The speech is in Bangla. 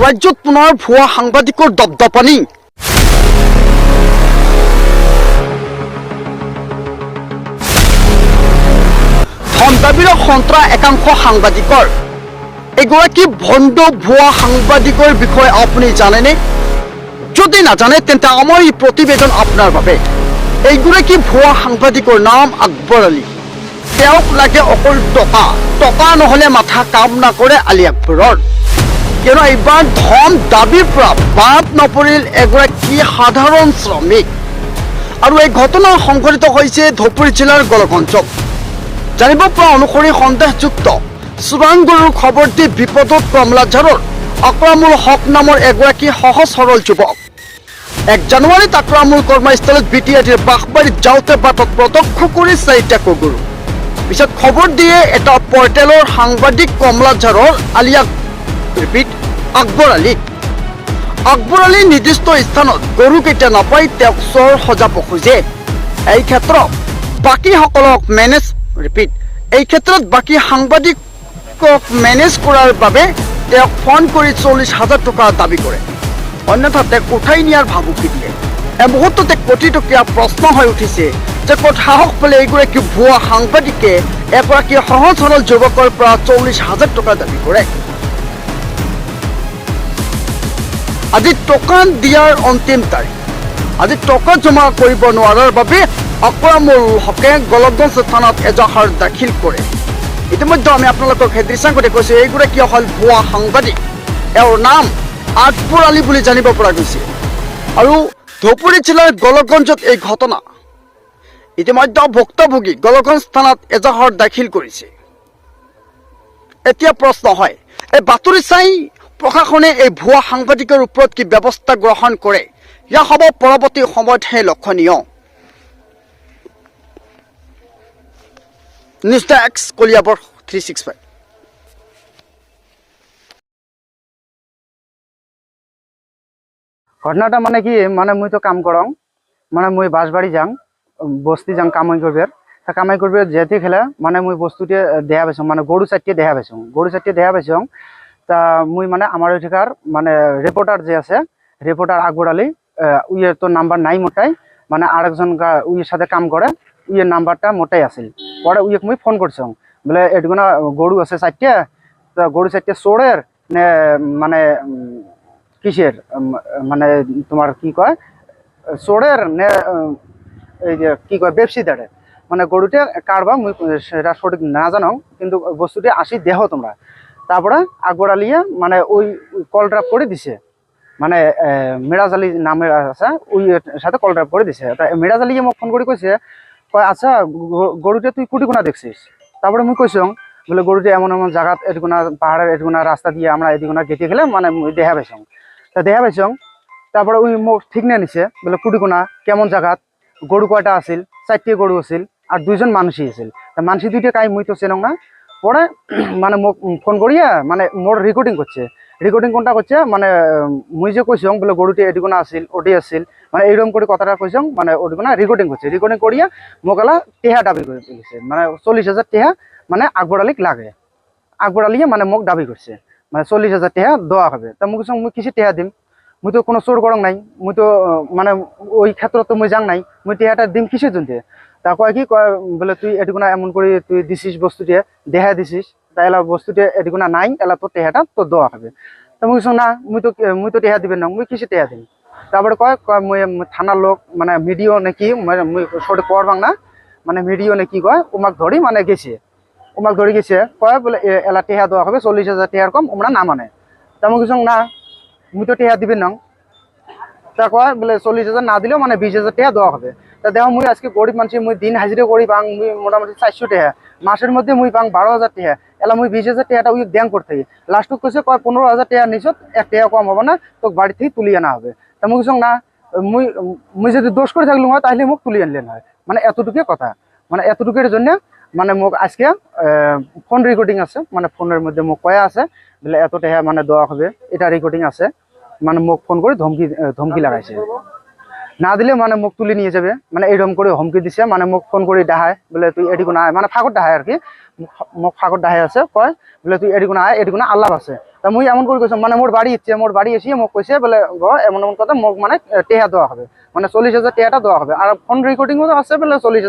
ৰাজ্যত পুনৰ ভুৱা সাংবাদিকৰ দপদপানি। ধনদাবীৰ সন্ত্ৰা একাংশ সাংবাদিকৰ। এগৰাকী ভণ্ড ভুৱা সাংবাদিকৰ বিষয়ে আপুনি জানেনে? যদি নাজানে তেন্তে আমাৰ এই প্ৰতিবেদন আপোনাৰ বাবে। এইগৰাকী ভুৱা সাংবাদিকৰ নাম আকবৰ আলী। তেওঁক লাগে অকল টকা, টকা নহ'লে মাথা কাম নকৰে আলী আকবৰৰ। কিয়নো এইবাৰ ধন দাবীৰ পৰা বাদ নপৰিল এগৰাকী সাধাৰণ শ্ৰমিক। আৰু এই ঘটনা সংঘটিত হৈছে ধুবুৰী জিলাৰ গোলকগঞ্জত। জানিব পৰা অনুসৰি সন্দেহযুক্ত চোৰাং গৰুৰ খবৰ দি বিপদত কমলাঝাৰৰ আকৰামুল হক নামৰ এগৰাকী সহজ সৰল যুৱক। 1 জানুৱাৰীত আকৰামুল কৰ্মস্থলীত BTIDৰ বাঁহবাৰীত যাওঁতে বাটত প্ৰত্যক্ষ কৰি 4টা গৰু। পিছত খবৰ দিয়ে এটা পৰ্টেলৰ সাংবাদিক কমলাঝাৰৰ আকবৰ আলী। আকবৰ আলী নিৰ্দিষ্ট স্থানত গৰুকেইটা নাপাই তেওঁক চোৰ সজাব খোজে। এই ক্ষেত্ৰত বাকী সাংবাদিকক মেনেজ কৰাৰ বাবে তেওঁক ফোন কৰি 40,000 টকা দাবী কৰে। অন্যথা তেওঁক উঠাই নিয়াৰ ভাবুকি দিয়ে। এই মুহূৰ্ততে কোটিটকীয়া প্ৰশ্ন হৈ উঠিছে যে ক'ত সাহস পালে এইগৰাকী ভুৱা সাংবাদিকে এগৰাকী সহজ সৰল যুৱকৰ পৰা 40,000 টকা দাবী কৰে। আজি টকা দিয়াৰ অন্তিম তাৰিখ। আজি টকা জমা কৰিব নোৱাৰাৰ বাবে আকৰামুল হকে গোলকগঞ্জ থানাত এজাহাৰ দাখিল কৰে। ইতিমধ্যে আমি আপোনালোকক সেই দৃশ্যাংশ দেখুৱাইছোঁ। এইগৰাকী হ'ল ভুৱা সাংবাদিক। এওঁৰ নাম আকবৰ আলী বুলি জানিব পৰা গৈছে। আৰু ধুবুৰী জিলাৰ গোলকগঞ্জত এই ঘটনা। ইতিমধ্যে ভুক্তভোগী গোলকগঞ্জ থানাত এজাহাৰ দাখিল কৰিছে। এতিয়া প্ৰশ্ন হয়, এই বাতৰি চাই প্ৰশাসনে এই ভুৱা সাংবাদিকৰ ওপৰত কি ব্যৱস্থা গ্ৰহণ কৰে? ইয়া হ'ব পৰৱৰ্তী সময়তহে লক্ষণীয়। News desk Kaliabor 365। ঘটনাটা মানে কি, মানে মুই তো কাম করং, মানে মুই বাঁশবাড়ি যাং, বস্তি যাং কামাই করবে। তা কামাই করবে যেতে খেলা মানে মুই বস্তুতে দেখা পাইছং, মানে গরু চারটে দেখা পাইছং। তা মুই মানে আমার ওইখানকার মানে রিপোর্টার যে আছে, রিপোর্টার আকবর আলী, উইয়ের তো নাম্বার নাই মোটাই, মানে আরেকজন উইয়ের সাথে কাম করে, উইয়ের নাম্বারটা মোটাই আসিল। পরে উইয়েক মুই ফোন করছং, বলে এটুকুনা গরু আছে চারটে, তা গরু চারটে চোরের নে মানে কিসের, মানে তোমার কি কয় চোরের নে এই যে কি কয় ব্যবসায়ীদের, মানে গরুটা কারবা মুই সেটা সঠিক না জানো, কিন্তু বস্তুটি আসি দেহ তোমরা। তারপরে আকবর আলিয়ে মানে ওই কল ড্রাপ করে দিছে, মানে মিরাজ আলী নামের আছে, ওই সাথে কল ড্রাপ করে দিছে। তা মিরাজ আলিয়ে মোক ফোন করে কইছে, কয় আচ্ছা গরুটা তুই কুটিকোনা দেখছিস? তারপরে মুই কইছং, বলে গরুটা এমন এমন জায়গা এটুকুনা পাহাড়ের এটুকুনা রাস্তা দিয়ে আমরা এদিকুনা গেটে গেলে মানে মুই দেখা পাইছং। তা দেখা পাইছং। তারপরে ওই মোক ঠিক নিয়ে নিছে, বলে কুটিকোনা কেমন জায়গাত, গরু কয়টা আসিল, 4টে গরু আসিল, আর 2জন মানুষই আসিল। তা মানুষ 2টে কাই মুই তো চেনং না। পরে মানে মোক ফোন করিয়া মানে মোর রেকর্ডিং করছে। রেকর্ডিং কোনটা করছে, মানে মুই যে কইছং বলে গরুটি এদিকুনা আসিল, ওটি আসিল, মানে এইরকম করে কথাটা কইছং, মানে ওটিকুনা রেকর্ডিং করছে। রেকর্ডিং করিয়া মোকালা টেহা দাবি করে দিয়েছে, মানে 40,000 টেহা মানে আকবর আলীক লাগে। আকবর আলীয়ে মানে মোক দাবি করছে, মানে 40,000 টেহা দেওয়া হবে। তা মুই কইছং মুই কিসে টেহা দিম, মুই তো কোনো চোর করং নাই, মুই তো মানে ওই ক্ষেত্রে তো মুই যাং নাই, মুই টেহাটা দিম কিসের জন্য? তা কয় কি কয়, বলে তুই এটুকুনা এমন করে তুই দিছিস বস্তুটি, দেখা দিছিস, তা এলা বস্তুটি এটুকুনা নাই, এলা তোর টেহাটা তোর দেওয়া হবে। তা মুই কইছং না, মুই তো টেহা দিবেন না, মুই কিসে টেহা দিম? তারপরে কয় মুই থানার লোক মানে ভিডিও নাকি মুই সঠিক করবাং না, মানে ভিডিও নাকি কয় উমাক ধরি মানে গেছে, উমাক ধরে গেছে, কয় বলে এলা টেহা দেওয়া হবে 40,000 টেহার কম ওমরা না মানে। তা মুই কইছং না, মুই তো টেহা দিবেন না। তা কয় বলে 40,000 না দিলেও মানে 20,000 টেহা দেওয়া হবে। তা দেখো মুই আজকে গরিব মানুষ, মুই দিন হাজিরা করি পাং মুই মোটামুটি 400 টেহা, মাসের মধ্যে মুই পাং 12,000 টেহা, এলা মুই 20,000 টেহাটা উই ব্যাংক করতে লাস্ট কইছে কয় 15,000 টেহা নিছত, 1 টেহা কম হবে না, তোকে বাড়ি থেকে তুলি আনা হবে। তা মুই কইছং না, মুই যদি দোষ করে থাকলুম হয় তাহলে মোক তুলি আনলেন হয়, মানে এতটুকুই কথা। মানে এতটুকুর জন্য মানে মোক আজকে ফোন রেকর্ডিং আছে, মানে ফোনের মধ্যে মোক কয়া আছে বলে এত টেহা মানে দেওয়া হবে, এটা রেকর্ডিং আছে, মানে মোক ফোন করে ধমকি লাগাইছে। না দিলে মানে মোক তুলে নিয়ে যাবে, মানে এইরকম করে হুমকি দিছে, মানে মোক ফোন করে ডাহায় বলে তুই এদিকে না আয়, মানে ফাঁকত ডাহায় আর কি, মোক ফাঁকত ডাহাই আছে, কয় বলে তুই এদিকে না আয়, এদিকে না আল্লাহ আছে। তা মুই এমন করে কৈছো, মানে মোর বাড়ি ইচ্ছে, মোর বাড়ি এসে মোক কৈছে বলে এমন এমন কথা, মোক মানে টেহা দেওয়া হবে, মানে 40,000 টেহাটা দেওয়া হবে, আর ফোন রেকর্ডিং আছে বলে 40,000